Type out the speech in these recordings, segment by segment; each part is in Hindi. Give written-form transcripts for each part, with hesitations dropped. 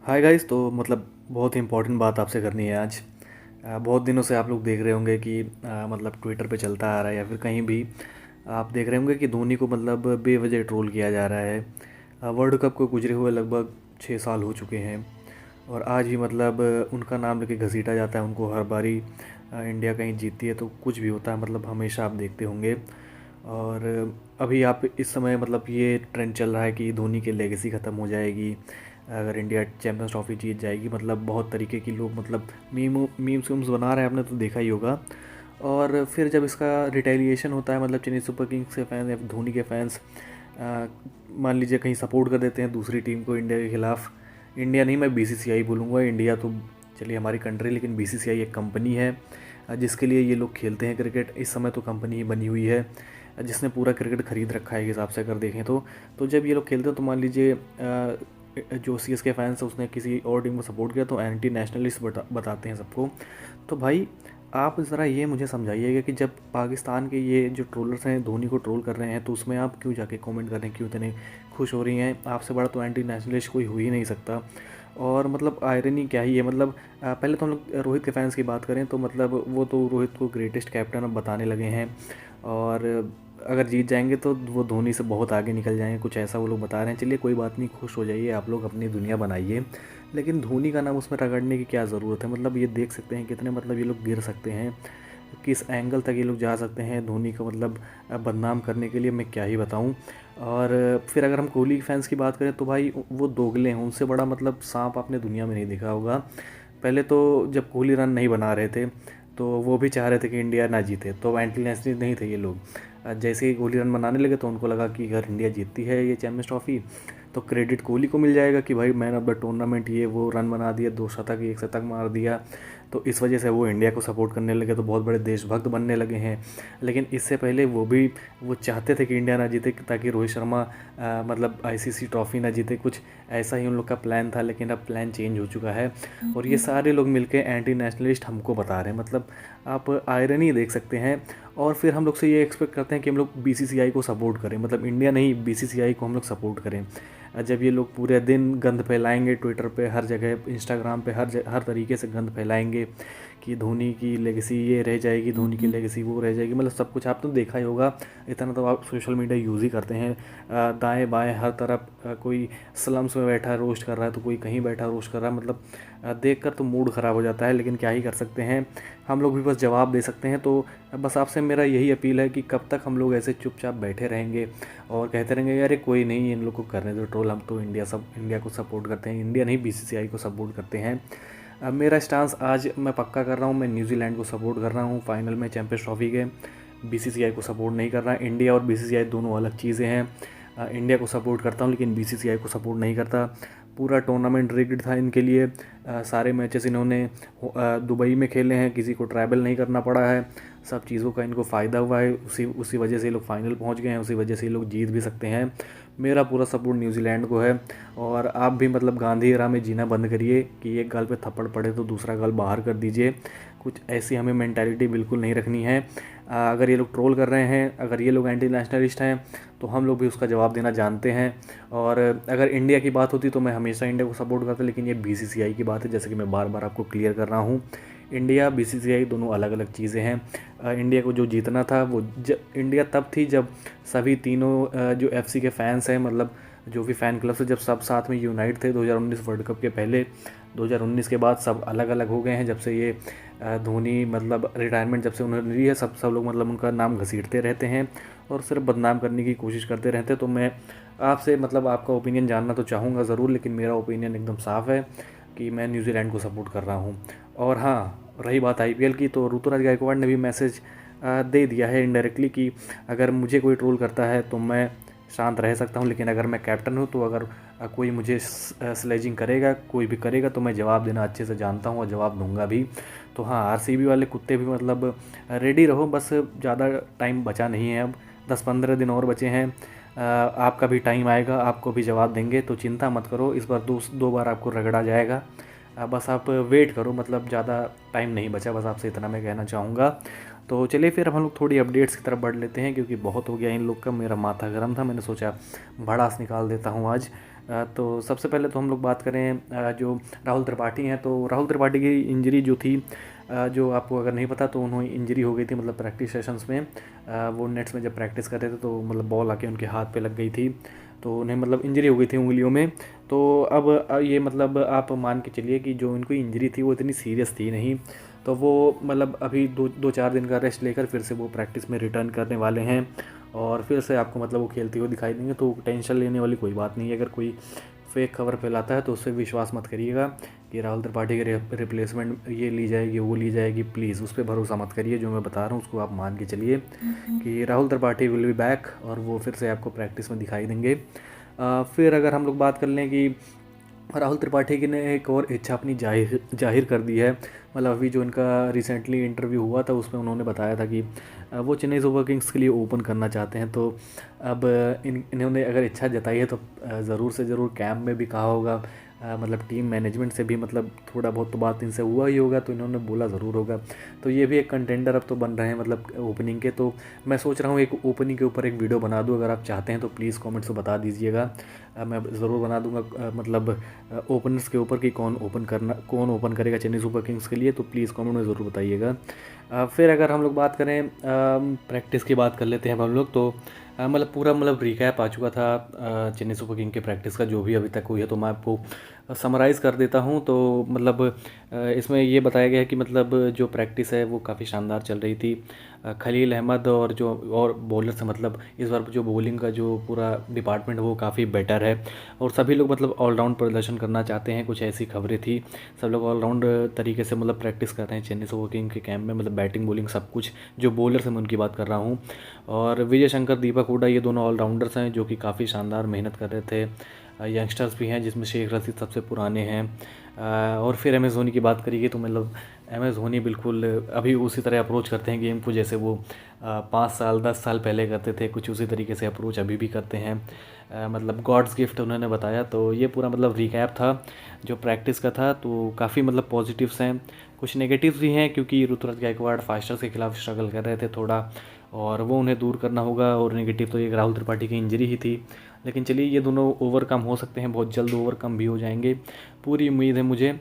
Hi guys. तो मतलब बहुत ही इम्पोर्टेंट बात आपसे करनी है आज। बहुत दिनों से आप लोग देख रहे होंगे कि मतलब ट्विटर पे चलता आ रहा है या फिर कहीं भी आप देख रहे होंगे कि धोनी को मतलब बेवजह ट्रोल किया जा रहा है। वर्ल्ड कप को गुजरे हुए लगभग 6 साल हो चुके हैं और आज भी मतलब उनका नाम लेके घसीटा जाता है। उनको हर बारी इंडिया कहीं जीतती है तो कुछ भी होता है, मतलब हमेशा आप देखते होंगे। और अभी आप इस समय मतलब ये ट्रेंड चल रहा है कि धोनी की लेगेसी ख़त्म हो जाएगी अगर इंडिया चैम्पियंस ट्रॉफी जीत जाएगी। मतलब बहुत तरीके की लोग मतलब मीम्स वीम्स बना रहे हैं, आपने तो देखा ही होगा। और फिर जब इसका रिटेलिएशन होता है, मतलब चेन्नई सुपर किंग्स के फैंस या धोनी के फैंस मान लीजिए कहीं सपोर्ट कर देते हैं दूसरी टीम को इंडिया के खिलाफ। इंडिया नहीं, मैं बीसीसीआई बोलूँगा। इंडिया तो चलिए हमारी कंट्री, लेकिन बीसीसीआई एक कंपनी है जिसके लिए ये लोग खेलते हैं क्रिकेट। इस समय तो कंपनी ही बनी हुई है जिसने पूरा क्रिकेट ख़रीद रखा है एक हिसाब से अगर देखें तो जब ये लोग खेलते हैं तो मान लीजिए जो सीएसके फैंस है उसने किसी और टीम को सपोर्ट किया तो एंटी नेशनलिस्ट बताते हैं सबको। तो भाई आप ज़रा ये मुझे समझाइएगा कि जब पाकिस्तान के ये जो ट्रोलर्स हैं धोनी को ट्रोल कर रहे हैं तो उसमें आप क्यों जाके कमेंट कर रहे हैं, क्यों इतने खुश हो रही हैं? आपसे बड़ा तो एंटी नेशनलिस्ट कोई हो ही नहीं सकता। और मतलब आयरनी क्या ही है, मतलब पहले तो हम लोग रोहित के फैंस की बात करें तो मतलब वो तो रोहित को ग्रेटेस्ट कैप्टन अब बताने लगे हैं। और अगर जीत जाएंगे तो वो धोनी से बहुत आगे निकल जाएंगे, कुछ ऐसा वो लोग बता रहे हैं। चलिए कोई बात नहीं, खुश हो जाइए, आप लोग अपनी दुनिया बनाइए, लेकिन धोनी का नाम उसमें रगड़ने की क्या ज़रूरत है? मतलब ये देख सकते हैं कितने मतलब ये लोग गिर सकते हैं, किस एंगल तक ये लोग जा सकते हैं धोनी को मतलब बदनाम करने के लिए, मैं क्या ही बताऊं। और फिर अगर हम कोहली फैंस की बात करें तो भाई वो दोगले हैं, उनसे बड़ा मतलब सांप आपने दुनिया में नहीं देखा होगा। पहले तो जब कोहली रन नहीं बना रहे थे तो वो भी चाह रहे थे कि इंडिया ना जीते, तो एंटी नेशनल नहीं थे ये लोग। जैसे ही कोहली रन बनाने लगे तो उनको लगा कि अगर इंडिया जीतती है ये चैम्पियंस ट्रॉफी तो क्रेडिट कोहली को मिल जाएगा कि भाई मैन ऑफ द टूर्नामेंट, ये वो रन बना दिया, 2 शतक 1 शतक मार दिया। तो इस वजह से वो इंडिया को सपोर्ट करने लगे, तो बहुत बड़े देशभक्त बनने लगे हैं। लेकिन इससे पहले वो चाहते थे कि इंडिया ना जीते ताकि रोहित शर्मा मतलब आईसीसी ट्रॉफी ना जीते, कुछ ऐसा ही उन लोग का प्लान था। लेकिन अब प्लान चेंज हो चुका है और ये सारे लोग मिलकर एंटी नेशनलिस्ट हमको बता रहे हैं। मतलब आप आयरनी देख सकते हैं। और फिर हम लोग से ये एक्सपेक्ट करते हैं कि हम लोग बीसीसीआई को सपोर्ट करें, मतलब इंडिया नहीं बीसीसीआई को हम लोग सपोर्ट करें। जब ये लोग पूरे दिन गंद फैलाएंगे ट्विटर पे, हर जगह इंस्टाग्राम पे, हर तरीके से गंद फैलाएंगे कि धोनी की लेगेसी ये रह जाएगी, धोनी की लेगेसी वो रह जाएगी, मतलब सब कुछ आप तो देखा ही होगा। इतना तो आप सोशल मीडिया यूज़ ही करते हैं। दाएं बाएं हर तरफ कोई स्लम्स में बैठा रोस्ट कर रहा है तो कोई कहीं बैठा रोस्ट कर रहा है। मतलब देख कर तो मूड ख़राब हो जाता है, लेकिन क्या ही कर सकते हैं, हम लोग भी बस जवाब दे सकते हैं। तो बस आपसे मेरा यही अपील है कि कब तक हम लोग ऐसे चुपचाप बैठे रहेंगे और कहते रहेंगे यार कोई नहीं, इन लोग को करने दो ट्रोल, हम तो इंडिया को सपोर्ट करते हैं, इंडिया नहीं बीसीसीआई को सपोर्ट करते हैं। अब मेरा स्टांस आज मैं पक्का कर रहा हूँ, मैं न्यूजीलैंड को सपोर्ट कर रहा हूँ फाइनल में चैंपियंस ट्रॉफी के। बीसीसीआई को सपोर्ट नहीं कर रहा। इंडिया और बीसीसीआई दोनों अलग चीज़ें हैं। इंडिया को सपोर्ट करता हूँ लेकिन बीसीसीआई को सपोर्ट नहीं करता। पूरा टूर्नामेंट रिग्ड था इनके लिए। सारे मैचेस इन्होंने दुबई में खेले हैं, किसी को ट्रैवल नहीं करना पड़ा है, सब चीज़ों का इनको फ़ायदा हुआ है। उसी वजह से ये लोग फाइनल पहुंच गए हैं, उसी वजह से ये लोग जीत भी सकते हैं। मेरा पूरा सपोर्ट न्यूजीलैंड को है। और आप भी मतलब गांधी एरा में जीना बंद करिए कि एक गाल पे थप्पड़ पड़े तो दूसरा गाल बाहर कर दीजिए। कुछ ऐसी हमें मेंटालिटी बिल्कुल नहीं रखनी है। अगर ये लोग ट्रोल कर रहे हैं, अगर ये लोग एंटी नेशनलिस्ट हैं तो हम लोग भी उसका जवाब देना जानते हैं। और अगर इंडिया की बात होती तो मैं हमेशा इंडिया को सपोर्ट करता, लेकिन ये बीसीसीआई की बात है, जैसे कि मैं बार बार आपको क्लियर कर रहा हूँ। इंडिया बीसीसीआई दोनों अलग अलग चीज़ें हैं। इंडिया को जो जीतना था वो इंडिया तब थी जब सभी तीनों जो एफसी के फैंस हैं, मतलब जो भी फ़ैन क्लब से, जब सब साथ में यूनाइट थे 2019 वर्ल्ड कप के पहले। 2019 के बाद सब अलग अलग हो गए हैं, जब से ये धोनी मतलब रिटायरमेंट जब से उन्होंने ली है, सब लोग मतलब उनका नाम घसीटते रहते हैं और सिर्फ बदनाम करने की कोशिश करते रहते हैं। तो मैं आपसे मतलब आपका ओपिनियन जानना तो चाहूँगा ज़रूर, लेकिन मेरा ओपिनियन एकदम साफ़ है कि मैं न्यूजीलैंड को सपोर्ट कर रहा हूँ। और हाँ, रही बात आईपीएल की, तो ऋतुराज गायकवाड़ ने भी मैसेज दे दिया है इनडायरेक्टली कि अगर मुझे कोई ट्रोल करता है तो मैं शांत रह सकता हूँ, लेकिन अगर मैं कैप्टन हूँ तो अगर कोई मुझे स्लेजिंग करेगा, कोई भी करेगा, तो मैं जवाब देना अच्छे से जानता हूँ और जवाब दूंगा भी। तो हाँ, आरसीबी वाले कुत्ते भी मतलब रेडी रहो, बस ज़्यादा टाइम बचा नहीं है, अब 10-15 दिन और बचे हैं। आपका भी टाइम आएगा, आपको भी जवाब देंगे, तो चिंता मत करो, इस बार दो बार आपको रगड़ा जाएगा। बस आप वेट करो, मतलब ज़्यादा टाइम नहीं बचा, बस आपसे इतना मैं कहना चाहूँगा। तो चलिए फिर हम लोग थोड़ी अपडेट्स की तरफ बढ़ लेते हैं, क्योंकि बहुत हो गया इन लोग का, मेरा माथा गर्म था, मैंने सोचा भड़ास निकाल देता हूँ आज। तो सबसे पहले तो हम लोग बात करें जो राहुल त्रिपाठी हैं, तो राहुल त्रिपाठी की इंजरी जो थी, जो आपको अगर नहीं पता तो उन्हें इंजरी हो गई थी मतलब प्रैक्टिस सेशंस में। वो नेट्स में जब प्रैक्टिस कर रहे थे तो मतलब बॉल आके उनके हाथ पे लग गई थी, तो उन्हें मतलब इंजरी हो गई थी उंगलियों में। तो अब ये मतलब आप मान के चलिए कि जो उनको इंजरी थी वो इतनी सीरियस थी नहीं, तो वो मतलब अभी 2-4 दिन का रेस्ट लेकर फिर से वो प्रैक्टिस में रिटर्न करने वाले हैं और फिर से आपको मतलब वो खेलते हुए दिखाई देंगे। तो टेंशन लेने वाली कोई बात नहीं है। अगर कोई फेक खबर फैलाता है तो उससे विश्वास मत करिएगा कि राहुल त्रिपाठी की रिप्लेसमेंट ये ली जाएगी वो ली जाएगी, प्लीज़ उस पर भरोसा मत करिए। जो मैं बता रहा हूँ उसको आप मान के चलिए कि Rahul Tripathi will be back और वो फिर से आपको प्रैक्टिस में दिखाई देंगे। फिर अगर हम लोग बात कर लें कि राहुल त्रिपाठी की ने एक और इच्छा अपनी जाहिर कर दी है। मतलब अभी जो इनका रिसेंटली इंटरव्यू हुआ था उसमें उन्होंने बताया था कि वो चेन्नई सुपर किंग्स के लिए ओपन करना चाहते हैं। तो अब इन्होंने अगर इच्छा जताई है तो ज़रूर से ज़रूर कैंप में भी कहा होगा, मतलब टीम मैनेजमेंट से भी मतलब थोड़ा बहुत तो बात इनसे हुआ ही होगा, तो इन्होंने बोला ज़रूर होगा। तो ये भी एक कंटेंडर अब तो बन रहे हैं मतलब ओपनिंग के। तो मैं सोच रहा हूँ एक ओपनिंग के ऊपर एक वीडियो बना दूँ, अगर आप चाहते हैं तो प्लीज़ कमेंट्स में बता दीजिएगा। मैं ज़रूर बना दूँगा मतलब ओपनर्स के ऊपर कि कौन ओपन करेगा चेन्नई सुपर किंग्स के लिए, तो प्लीज़ कमेंट में ज़रूर बताइएगा। फिर अगर हम लोग बात करें प्रैक्टिस की बात कर लेते हैं हम लोग। तो मतलब पूरा मतलब रिकैप आ चुका था चेन्नई सुपर किंग के प्रैक्टिस का जो भी अभी तक हुई है, तो मैं आपको समराइज़ कर देता हूँ। तो मतलब इसमें ये बताया गया है कि मतलब जो प्रैक्टिस है वो काफ़ी शानदार चल रही थी। खलील अहमद और जो और बॉलर्स हैं, मतलब इस बार जो बॉलिंग का जो पूरा डिपार्टमेंट वो काफ़ी बेटर है और सभी लोग मतलब ऑलराउंड प्रदर्शन करना चाहते हैं, कुछ ऐसी खबरें थी। सब लोग ऑलराउंड तरीके से मतलब प्रैक्टिस कर रहे हैं चेन्नई सुपर किंग के कैंप में, मतलब बैटिंग बॉलिंग सब कुछ। जो बॉलर्स हैं मैं उनकी बात कर रहा हूँ। और विजय शंकर, दीपक हुडा ये दोनों ऑलराउंडर्स हैं जो कि काफ़ी शानदार मेहनत कर रहे थे। यंगस्टर्स भी हैं जिसमें शेख रशीद सबसे पुराने हैं। और फिर एम एस धोनी की बात करिए तो मतलब एम एस धोनी बिल्कुल अभी उसी तरह अप्रोच करते हैं गेम को जैसे वो 5 साल 10 साल पहले करते थे, कुछ उसी तरीके से अप्रोच अभी भी करते हैं। मतलब गॉड्स गिफ्ट उन्होंने बताया। तो ये पूरा मतलब रिकैप था जो प्रैक्टिस का था। तो काफ़ी मतलब पॉजिटिव्स हैं, कुछ नेगेटिव्स भी हैं क्योंकि ऋतुराज गायकवाड़ फास्टर्स के खिलाफ स्ट्रगल कर रहे थे थोड़ा, और वो उन्हें दूर करना होगा। और नेगेटिव तो एक राहुल त्रिपाठी की इंजरी ही थी, लेकिन चलिए ये दोनों ओवरकम हो सकते हैं, बहुत जल्द ओवरकम भी हो जाएंगे, पूरी उम्मीद है मुझे।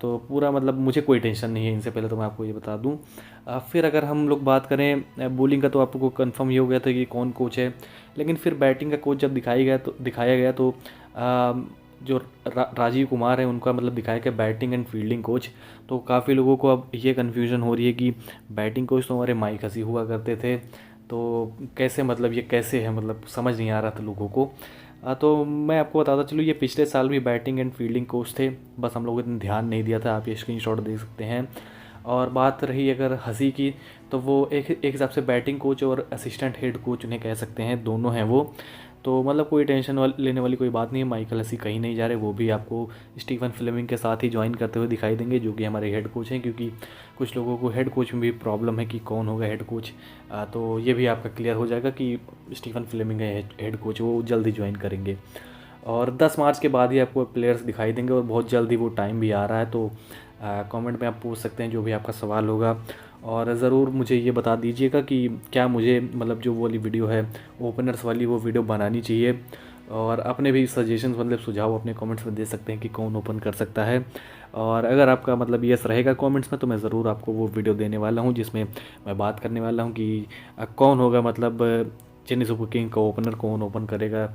तो पूरा मतलब मुझे कोई टेंशन नहीं है इनसे, पहले तो मैं आपको ये बता दूं। फिर अगर हम लोग बात करें बॉलिंग का, तो आपको कंफर्म ही हो गया था कि कौन कोच है। लेकिन फिर बैटिंग का कोच जब दिखाया गया तो जो राजीव कुमार है उनका मतलब दिखाया गया बैटिंग एंड फील्डिंग कोच। तो काफ़ी लोगों को अब ये कन्फ्यूज़न हो रही है कि बैटिंग कोच तो हमारे माइक हसी हुआ करते थे, तो कैसे मतलब ये कैसे है, मतलब समझ नहीं आ रहा था लोगों को। तो मैं आपको बताता चलूँ ये पिछले साल भी बैटिंग एंड फील्डिंग कोच थे, बस हम लोगों ने ध्यान नहीं दिया था। आप ये स्क्रीनशॉट देख सकते हैं। और बात रही अगर हंसी की, तो वो एक हिसाब से बैटिंग कोच और असिस्टेंट हेड कोच उन्हें कह सकते हैं, दोनों हैं वो। तो मतलब कोई टेंशन लेने वाली कोई बात नहीं है। माइकल हसी कहीं नहीं जा रहे, वो भी आपको स्टीफन फ्लेमिंग के साथ ही ज्वाइन करते हुए दिखाई देंगे जो कि हमारे हेड कोच हैं, क्योंकि कुछ लोगों को हेड कोच में भी प्रॉब्लम है कि कौन होगा हेड कोच। तो ये भी आपका क्लियर हो जाएगा कि स्टीफन फ्लेमिंग है हेड कोच, वो जल्दी ज्वाइन करेंगे। और 10 मार्च के बाद ही आपको प्लेयर्स दिखाई देंगे और बहुत जल्दी वो टाइम भी आ रहा है। तो कमेंट में आप पूछ सकते हैं जो भी आपका सवाल होगा। और ज़रूर मुझे ये बता दीजिएगा कि क्या मुझे मतलब जो वो वाली वीडियो है ओपनर्स वाली वो वीडियो बनानी चाहिए। और अपने भी सजेशंस मतलब सुझाव अपने कमेंट्स में दे सकते हैं कि कौन ओपन कर सकता है। और अगर आपका मतलब यस रहेगा कमेंट्स में तो मैं ज़रूर आपको वो वीडियो देने वाला हूँ जिसमें मैं बात करने वाला हूँ कि कौन होगा मतलब चेन्नई सुपर किंग का ओपनर कौन ओपन करेगा।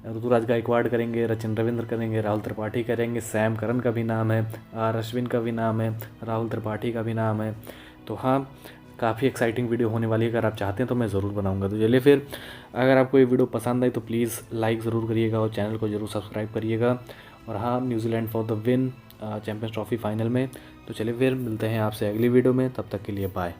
ऋतुराज गायकवाड़ करेंगे, रचिन रविंद्र करेंगे, राहुल त्रिपाठी करेंगे, सैम करन का भी नाम है, आर अश्विन का भी नाम है, राहुल त्रिपाठी का भी नाम है। तो हाँ, काफ़ी एक्साइटिंग वीडियो होने वाली है। अगर आप चाहते हैं तो मैं ज़रूर बनाऊंगा। तो चलिए फिर, अगर आपको ये वीडियो पसंद आई तो प्लीज़ लाइक ज़रूर करिएगा और चैनल को ज़रूर सब्सक्राइब करिएगा। और हाँ, New Zealand for the win champions trophy final में। तो चलिए फिर मिलते हैं आपसे अगली वीडियो में, तब तक के लिए बाय।